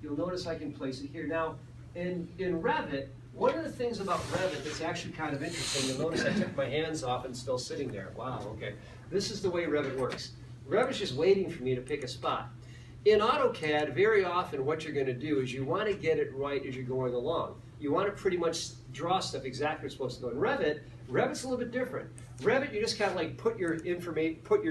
you'll notice I can place it here. Now, in Revit, one of the things about Revit that's actually kind of interesting, you'll notice I took my hands off and still sitting there. Wow, okay. This is the way Revit works. Revit's just waiting for me to pick a spot. In AutoCAD, very often what you're going to do is you want to get it right as you're going along. You want to pretty much draw stuff exactly where it's supposed to go. In Revit's a little bit different. Revit, you just kind of like put your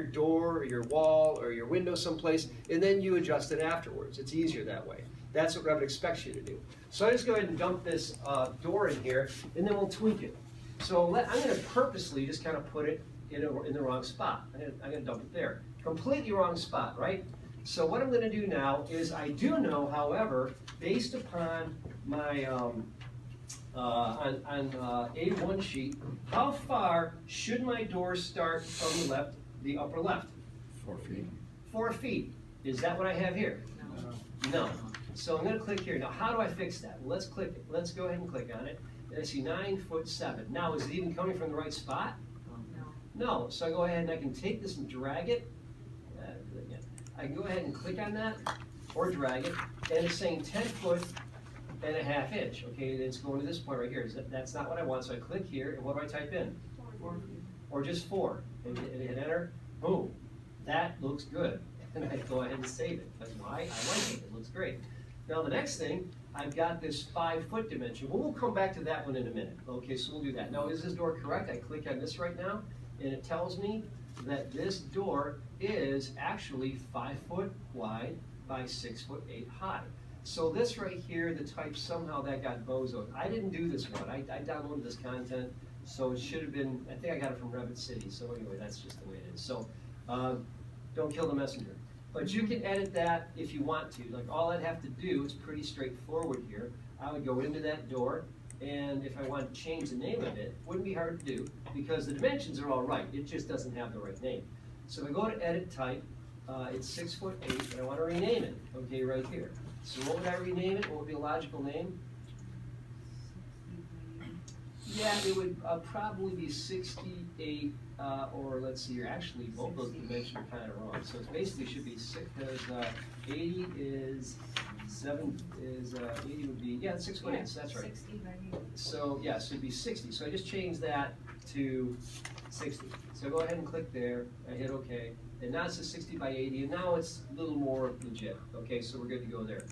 door or your wall or your window someplace, and then you adjust it afterwards. It's easier that way. That's what Revit expects you to do. So I just go ahead and dump this door in here, and then we'll tweak it. So I'm going to purposely just kind of put it in the wrong spot. I'm going to dump it there. Completely wrong spot, right? So what I'm going to do now is I do know, however, based upon my A1 sheet, how far should my door start from the left, the upper left? 4 feet. 4 feet. Is that what I have here? No. So I'm going to click here. Now, how do I fix that? Well, let's click it. Let's go ahead and click on it. And I see 9'7". Now, is it even coming from the right spot? No. So I go ahead and I can take this and drag it. I can go ahead and click on that or drag it, and it's saying 10.5 inches. Okay, it's going to this point right here. That's not what I want, so I click here, and what do I type in? 4 feet. Or just 4, and hit enter. Boom. That looks good. And I go ahead and save it. That's why I like it. It looks great. Now the next thing, I've got this 5-foot dimension. Well, we'll come back to that one in a minute. Okay, so we'll do that. Now, is this door correct? I click on this right now, and it tells me that this door is actually 5 foot wide by 6'8" high. So this right here, the type, somehow that got bozoed. I didn't do this one. I downloaded this content, so it should have been, I think I got it from Revit City. So anyway, that's just the way it is. So don't kill the messenger. But you can edit that if you want to. Like, all I'd have to do is pretty straightforward here. I would go into that door, and if I want to change the name of it, wouldn't be hard to do because the dimensions are all right. It just doesn't have the right name. So if I go to edit type, it's 6'8", and I want to rename it. Okay, right here. So what would I rename it? What would be a logical name? Yeah, it would probably be 68, or let's see here. Actually, both those dimensions are kind of wrong. So it basically should be 6, because 80 is 80 would be, yeah, 6'8", so that's right. 60 by 80. So yeah, so it'd be 60. So I just changed that to 60. So go ahead and click there. I hit OK. And now it says 60 by 80, and now it's a little more legit. Okay, so we're good to go there.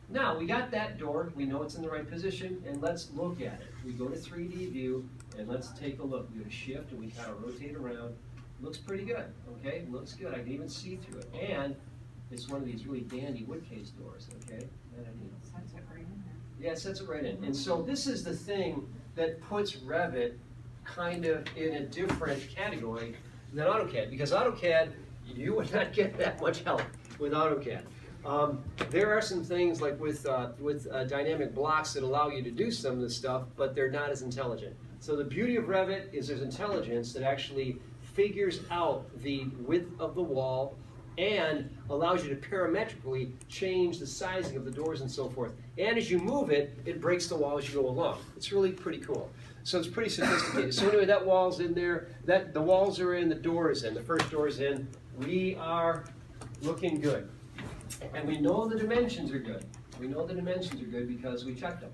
Now, we got that door. We know it's in the right position, and let's look at it. We go to 3D view, and let's take a look. We go to shift, and we kind of rotate around. Looks pretty good, okay? Looks good. I can even see through it. And it's one of these really dandy wood case doors, okay? Sets it right in there. Yeah, it sets it right in. And so this is the thing that puts Revit kind of in a different category than AutoCAD, because AutoCAD, you would not get that much help with AutoCAD. There are some things like with dynamic blocks that allow you to do some of this stuff, but they're not as intelligent. So the beauty of Revit is there's intelligence that actually figures out the width of the wall and allows you to parametrically change the sizing of the doors and so forth. And as you move it, it breaks the wall as you go along. It's really pretty cool. So it's pretty sophisticated. So anyway, that wall's in there, the walls are in, the door is in, the first door is in. We are looking good. And we know the dimensions are good. We know the dimensions are good because we checked them.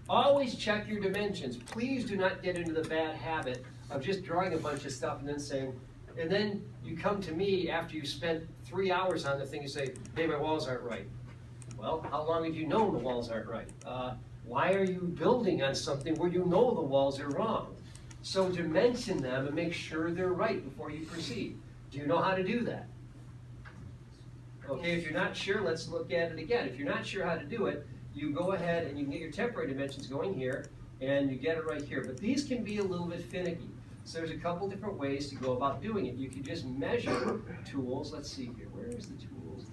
Always check your dimensions. Please do not get into the bad habit of just drawing a bunch of stuff and then saying, and then you come to me after you spent 3 hours on the thing and say, hey, my walls aren't right. Well, how long have you known the walls aren't right? Why are you building on something where you know the walls are wrong? So dimension them and make sure they're right before you proceed. Do you know how to do that? Okay, if you're not sure, let's look at it again. If you're not sure how to do it, you go ahead and you can get your temporary dimensions going here, and you get it right here. But these can be a little bit finicky. So there's a couple different ways to go about doing it. You can just measure tools. Let's see here. Where is the tools?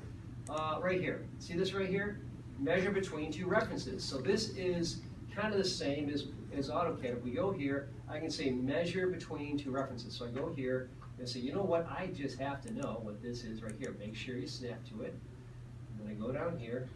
Right here. See this right here? Measure between two references. So this is kind of the same as AutoCAD. If we go here, I can say measure between two references. So I go here and say, you know what? I just have to know what this is right here. Make sure you snap to it. And then I go down here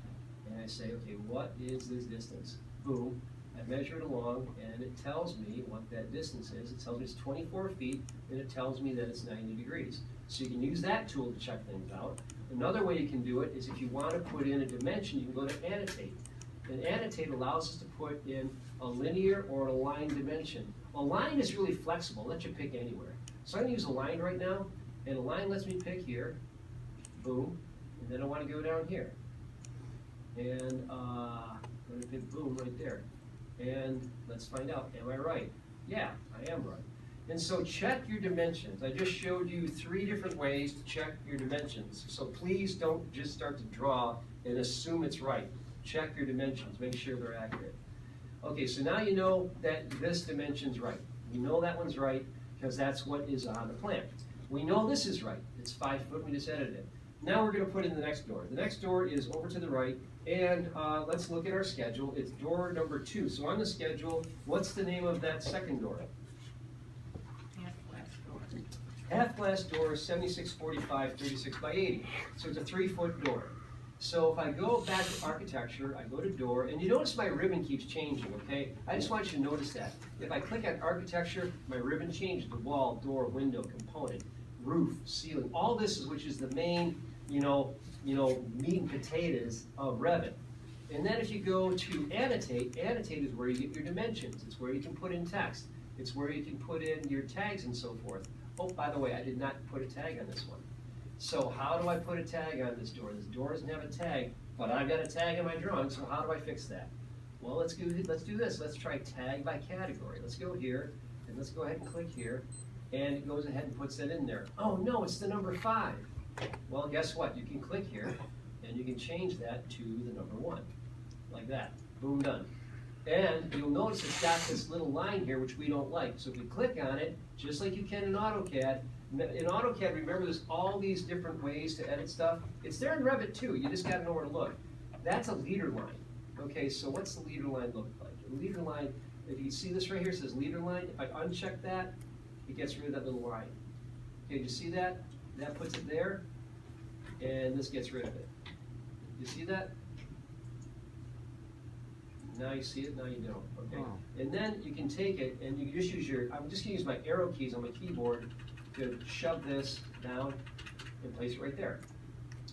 and I say, okay, what is this distance? Boom. I measure it along, and it tells me what that distance is. It tells me it's 24 feet, and it tells me that it's 90 degrees. So you can use that tool to check things out. Another way you can do it is if you want to put in a dimension, you can go to annotate. And annotate allows us to put in a linear or a line dimension. A line is really flexible, let you pick anywhere. So I'm going to use a line right now, and a line lets me pick here, boom, and then I want to go down here. And I'm going to pick boom right there. And let's find out, am I right? Yeah, I am right. And so check your dimensions. I just showed you 3 different ways to check your dimensions. So please don't just start to draw and assume it's right. Check your dimensions, make sure they're accurate. Okay, so now you know that this dimension's right. We know that one's right because that's what is on the plan. We know this is right. It's 5 foot, we just edited it. Now we're going to put in the next door. The next door is over to the right, and let's look at our schedule. It's door number 2. So on the schedule, what's the name of that second door? Half-glass door. Half-glass door, 7645, 36 by 80. So it's a 3-foot door. So if I go back to architecture, I go to door, and you notice my ribbon keeps changing, okay? I just want you to notice that. If I click on architecture, my ribbon changes to wall, door, window, component, roof, ceiling. All this is, which is the main, meat and potatoes of Revit. And then if you go to annotate, annotate is where you get your dimensions. It's where you can put in text. It's where you can put in your tags and so forth. Oh, by the way, I did not put a tag on this one. So how do I put a tag on this door? This door doesn't have a tag, but I've got a tag in my drawing, so how do I fix that? Well, let's do this. Let's try tag by category. Let's go here, and let's go ahead and click here, and it goes ahead and puts that in there. Oh no, it's the number 5. Well, guess what? You can click here, and you can change that to the number 1, like that. Boom, done. And you'll notice it's got this little line here, which we don't like. So if we click on it, just like you can in AutoCAD, remember there's all these different ways to edit stuff. It's there in Revit too, you just gotta know where to look. That's a leader line. Okay, so what's the leader line look like? The leader line, if you see this right here, it says leader line. If I uncheck that, it gets rid of that little line. Okay, do you see that? That puts it there, and this gets rid of it. You see that? Now you see it, now you don't, okay? And then you can take it, and you can just use I'm just gonna use my arrow keys on my keyboard to shove this down and place it right there.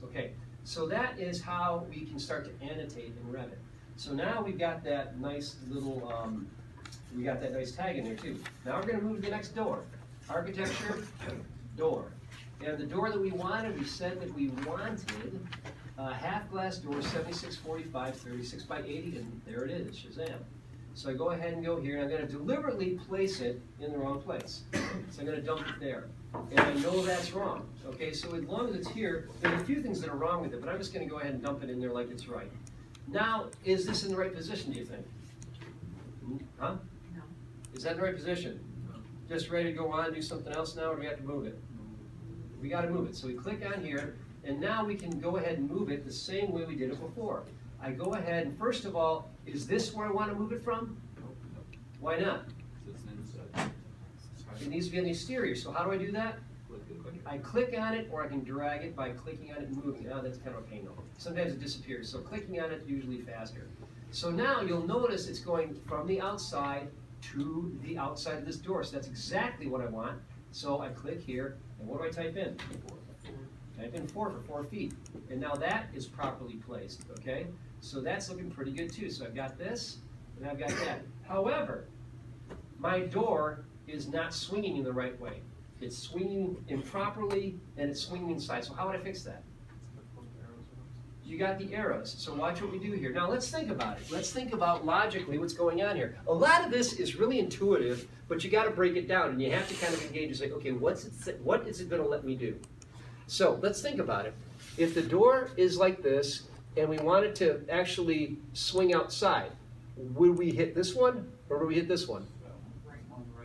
Okay, so that is how we can start to annotate in Revit. So now we've got that nice little, we got that nice tag in there too. Now we're gonna move to the next door. Architecture, door. And the door that we wanted, we said that we wanted a half-glass door, 7645, 36 by 80, and there it is, Shazam. So I go ahead and go here, and I'm going to deliberately place it in the wrong place. So I'm going to dump it there. And I know that's wrong. Okay, so as long as it's here, there are a few things that are wrong with it, but I'm just going to go ahead and dump it in there like it's right. Now, is this in the right position, do you think? Huh? No. Is that in the right position? Just ready to go on, do something else now, or do we have to move it? We got to move it. So we click on here, and now we can go ahead and move it the same way we did it before. I go ahead, and first of all, is this where I want to move it from? Why not? It needs to be on the exterior, so how do I do that? I click on it, or I can drag it by clicking on it and moving it. Oh, that's kind of a pain though. Sometimes it disappears, so clicking on it is usually faster. So now you'll notice it's going from the outside to the outside of this door, so that's exactly what I want. So I click here, and what do I type in? Type in 4 for 4 feet. And now that is properly placed, okay? So that's looking pretty good too. So I've got this, and I've got that. However, my door is not swinging in the right way. It's swinging improperly, and it's swinging inside. So how would I fix that? You got the arrows. So watch what we do here. Now let's think about it. Let's think about logically what's going on here. A lot of this is really intuitive, but you got to break it down, and you have to kind of engage and say, okay, what is it going to let me do? So let's think about it. If the door is like this, and we want it to actually swing outside, would we hit this one, or would we hit this one?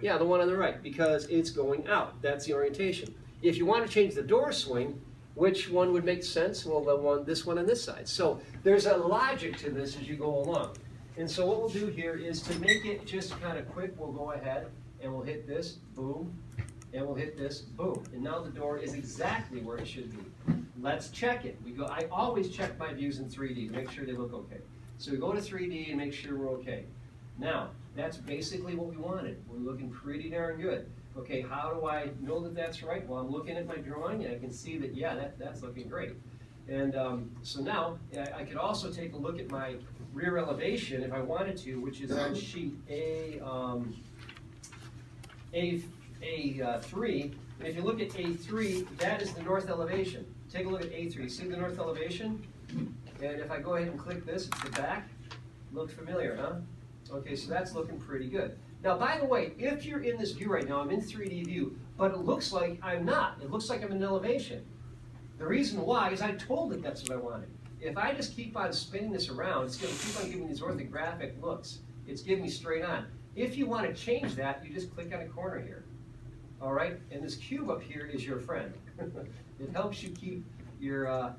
Yeah, the one on the right, because it's going out. That's the orientation. If you want to change the door swing, which one would make sense? Well, this one on this side. So there's a logic to this as you go along. And so what we'll do here is to make it just kind of quick, we'll go ahead and we'll hit this, boom, and we'll hit this, boom. And now the door is exactly where it should be. Let's check it. I always check my views in 3D to make sure they look okay. So we go to 3D and make sure we're okay. Now, that's basically what we wanted. We're looking pretty darn good. Okay, how do I know that that's right? Well, I'm looking at my drawing and I can see that, yeah, that's looking great. And so now I could also take a look at my rear elevation if I wanted to, which is on sheet A3. And if you look at A3, that is the north elevation. Take a look at A3. See the north elevation? And if I go ahead and click this, it's the back. Look familiar, huh? Okay, so that's looking pretty good. Now, by the way, if you're in this view right now, I'm in 3D view, but it looks like I'm not. It looks like I'm in elevation. The reason why is I told it that's what I wanted. If I just keep on spinning this around, it's going to keep on giving these orthographic looks. It's giving me straight on. If you want to change that, you just click on a corner here. All right? And this cube up here is your friend. It helps you keep your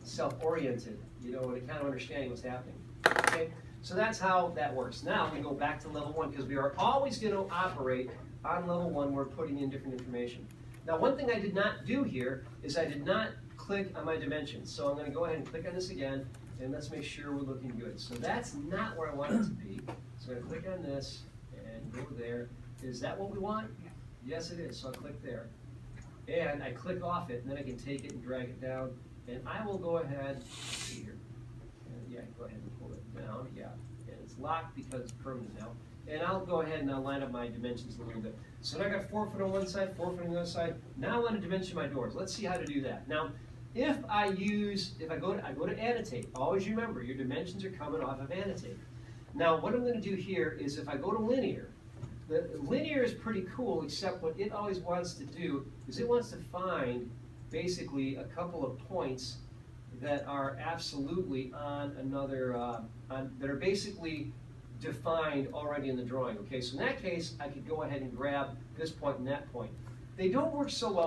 self-oriented, you know, and kind of understanding what's happening. Okay? So that's how that works. Now we go back to level 1 because we are always going to operate on level 1. We're putting in different information. Now, one thing I did not do here is I did not click on my dimensions. So I'm going to go ahead and click on this again, and let's make sure we're looking good. So that's not where I want it to be. So I'm going to click on this and go there. Is that what we want? Yeah. Yes, it is. So I'll click there. And I click off it, and then I can take it and drag it down. And I will go ahead, let's see here. And yeah, go ahead and pull it down. Yeah, and it's locked because it's permanent now. And I'll go ahead and I'll line up my dimensions a little bit. So now I got 4 foot on one side, 4 foot on the other side. Now I want to dimension my doors. Let's see how to do that. Now, if I go to annotate, always remember your dimensions are coming off of annotate. Now, what I'm going to do here is if I go to linear, the linear is pretty cool, except what it always wants to do is it wants to find basically a couple of points that are absolutely on another, that are basically defined already in the drawing. Okay, so in that case, I could go ahead and grab this point and that point. They don't work so well